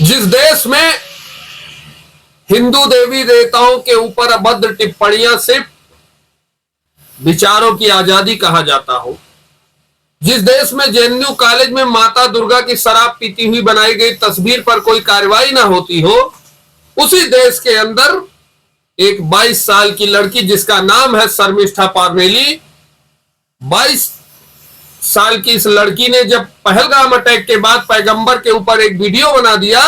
जिस देश में हिंदू देवी देवताओं के ऊपर अभद्र टिप्पणियां सिर्फ विचारों की आजादी कहा जाता हो, जिस देश में जेएनयू कॉलेज में माता दुर्गा की शराब पीती हुई बनाई गई तस्वीर पर कोई कार्रवाई ना होती हो, उसी देश के अंदर एक 22 साल की लड़की जिसका नाम है शर्मिष्ठा पारनेली, 22 साल की इस लड़की ने जब पहलगाम अटैक के बाद पैगंबर के ऊपर एक वीडियो बना दिया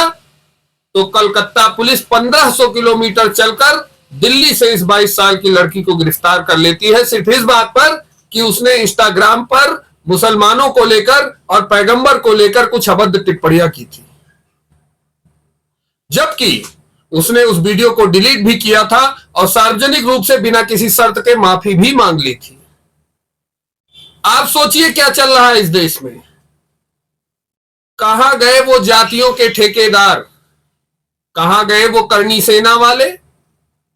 तो कलकत्ता पुलिस 1500 किलोमीटर चलकर दिल्ली से इस 22 साल की लड़की को गिरफ्तार कर लेती है, सिर्फ इस बात पर कि उसने इंस्टाग्राम पर मुसलमानों को लेकर और पैगंबर को लेकर कुछ अभद्र टिप्पणियां की थी, जबकि उसने उस वीडियो को डिलीट भी किया था और सार्वजनिक रूप से बिना किसी शर्त के माफी भी मांग ली थी। आप सोचिए क्या चल रहा है इस देश में। कहां गए वो जातियों के ठेकेदार, कहां गए वो करनी सेना वाले,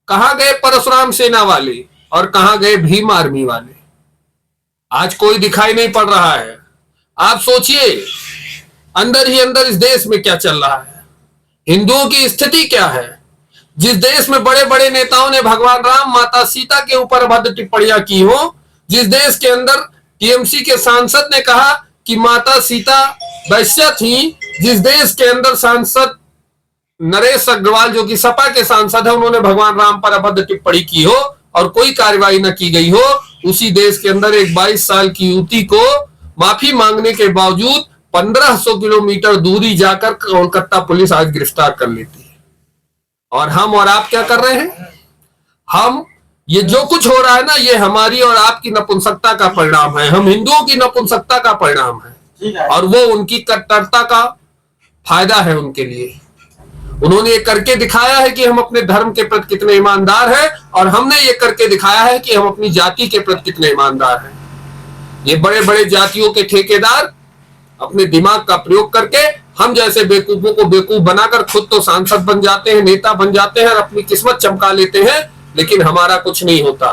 कहां गए परशुराम सेना वाले और कहां गए भीम आर्मी वाले। आज कोई दिखाई नहीं पड़ रहा है। आप सोचिए अंदर ही अंदर इस देश में क्या चल रहा है, हिंदुओं की स्थिति क्या है। जिस देश में बड़े बड़े नेताओं ने भगवान राम माता सीता के ऊपर अभद्र टिप्पणियां की हो, जिस देश के अंदर टीएमसी के सांसद ने कहा कि माता सीता वैश्य थी, जिस देश के अंदर सांसद नरेश अग्रवाल जो कि सपा के सांसद है उन्होंने भगवान राम पर अभद्र टिप्पणी की हो और कोई कार्रवाई न की गई हो, उसी देश के अंदर एक 22 साल की युवती को माफी मांगने के बावजूद 1500 किलोमीटर दूरी जाकर कोलकाता पुलिस आज गिरफ्तार कर लेती है। और हम और आप क्या कर रहे हैं? हम ये जो कुछ हो रहा है ना, ये हमारी और आपकी नपुंसकता का परिणाम है, हम हिंदुओं की नपुंसकता का परिणाम है और वो उनकी कट्टरता का फायदा है उनके लिए। उन्होंने ये करके दिखाया है कि हम अपने धर्म के प्रति कितने ईमानदार हैं और हमने ये करके दिखाया है कि हम अपनी जाति के प्रति कितने ईमानदार हैं। ये बड़े बड़े जातियों के ठेकेदार अपने दिमाग का प्रयोग करके हम जैसे बेवकूफों को बेवकूफ बनाकर खुद तो सांसद बन जाते हैं, नेता बन जाते हैं और अपनी किस्मत चमका लेते हैं, लेकिन हमारा कुछ नहीं होता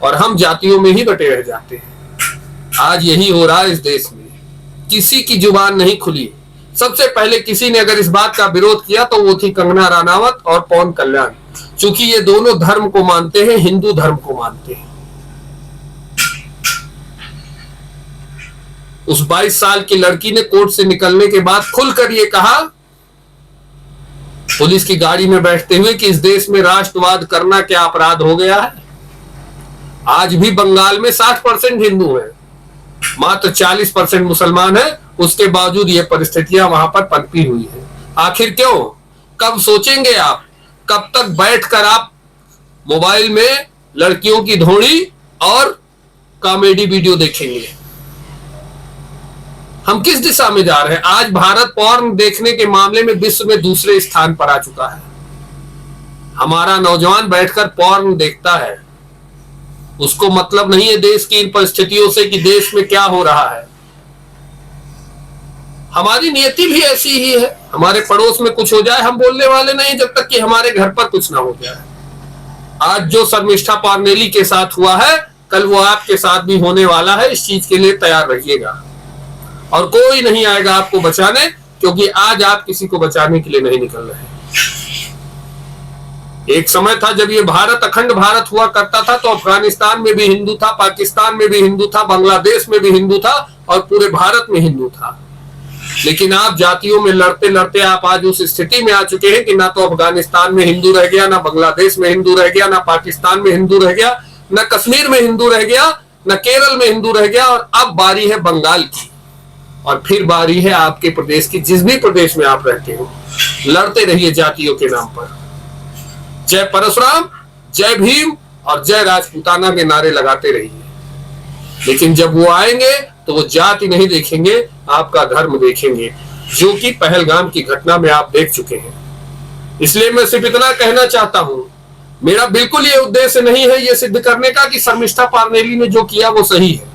और हम जातियों में ही बटे रह जाते हैं। आज यही हो रहा है इस देश में, किसी की जुबान नहीं खुली। सबसे पहले किसी ने अगर इस बात का विरोध किया तो वो थी कंगना राणावत और पवन कल्याण, क्योंकि ये दोनों धर्म को मानते हैं, हिंदू धर्म को मानते हैं। उस 22 साल की लड़की ने कोर्ट से निकलने के बाद खुलकर ये कहा पुलिस की गाड़ी में बैठते हुए कि इस देश में राष्ट्रवाद करना क्या अपराध हो गया है। आज भी बंगाल में 60% हिंदू हैं, मात्र 40% मुसलमान हैं, उसके बावजूद ये परिस्थितियां वहां पर पनपी हुई है। आखिर क्यों? कब सोचेंगे आप? कब तक बैठकर आप मोबाइल में लड़कियों की धोनी और कॉमेडी वीडियो देखेंगे? हम किस दिशा में जा रहे हैं? आज भारत पॉर्न देखने के मामले में विश्व में दूसरे स्थान पर आ चुका है। हमारा नौजवान बैठकर पॉर्न देखता है, उसको मतलब नहीं है देश की इन परिस्थितियों से कि देश में क्या हो रहा है। हमारी नियति भी ऐसी ही है, हमारे पड़ोस में कुछ हो जाए हम बोलने वाले नहीं जब तक कि हमारे घर पर कुछ ना हो जाए। आज जो शर्मिष्ठा पारनेली के साथ हुआ है, कल वो आपके साथ भी होने वाला है। इस चीज के लिए तैयार रहिएगा और कोई नहीं आएगा आपको बचाने, क्योंकि आज आप किसी को बचाने के लिए नहीं निकल रहे हैं। एक समय था जब ये भारत अखंड भारत हुआ करता था तो अफगानिस्तान में भी हिंदू था, पाकिस्तान में भी हिंदू था, बांग्लादेश में भी हिंदू था और पूरे भारत में हिंदू था। लेकिन आप जातियों में लड़ते लड़ते आप आज उस स्थिति में आ चुके हैं कि ना तो अफगानिस्तान में हिंदू रह गया, ना बांग्लादेश में हिंदू रह गया, ना पाकिस्तान में हिंदू रह गया, ना कश्मीर में हिंदू रह गया, ना केरल में हिंदू रह गया और अब बारी है बंगाल की और फिर बारी है आपके प्रदेश की। जिस भी प्रदेश में आप रहते हो, लड़ते रहिए जातियों के नाम पर। जय परशुराम, जय भीम और जय राजपूताना के नारे लगाते रहिए। लेकिन जब वो आएंगे तो वो जाति नहीं देखेंगे, आपका धर्म देखेंगे, जो कि पहलगाम की घटना में आप देख चुके हैं। इसलिए मैं सिर्फ इतना कहना चाहता हूं, मेरा बिल्कुल ये उद्देश्य नहीं है ये सिद्ध करने का कि शर्मिष्ठा पारनेली ने जो किया वो सही है।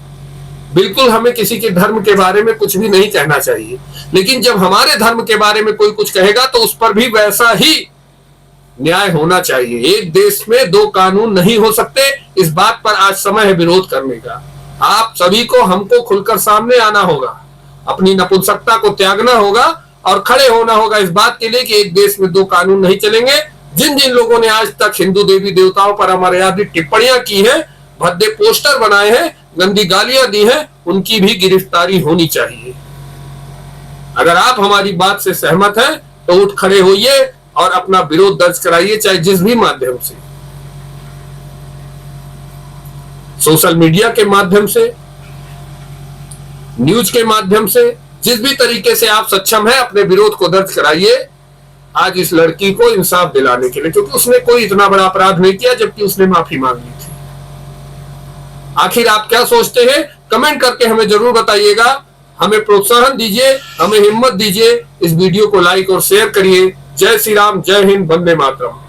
बिल्कुल हमें किसी के धर्म के बारे में कुछ भी नहीं कहना चाहिए, लेकिन जब हमारे धर्म के बारे में कोई कुछ कहेगा तो उस पर भी वैसा ही न्याय होना चाहिए। एक देश में दो कानून नहीं हो सकते, इस बात पर आज समय है विरोध करने का। आप सभी को, हमको खुलकर सामने आना होगा, अपनी नपुंसकता को त्यागना होगा और खड़े होना होगा इस बात के लिए कि एक देश में दो कानून नहीं चलेंगे। जिन जिन लोगों ने आज तक हिंदू देवी देवताओं पर अमर्यादित टिप्पणियां की हैं, भद्दे पोस्टर बनाए हैं, गंदी गालियां दी हैं, उनकी भी गिरफ्तारी होनी चाहिए। अगर आप हमारी बात से सहमत हैं तो उठ खड़े होइए और अपना विरोध दर्ज कराइए, चाहे जिस भी माध्यम से, सोशल मीडिया के माध्यम से, न्यूज के माध्यम से, जिस भी तरीके से आप सक्षम हैं अपने विरोध को दर्ज कराइए आज इस लड़की को इंसाफ दिलाने के लिए, क्योंकि उसने कोई इतना बड़ा अपराध नहीं किया जबकि उसने माफी मांगी थी। आखिर आप क्या सोचते हैं? कमेंट करके हमें जरूर बताइएगा। हमें प्रोत्साहन दीजिए, हमें हिम्मत दीजिए। इस वीडियो को लाइक और शेयर करिए। जय श्री राम, जय हिंद, वंदे मातरम।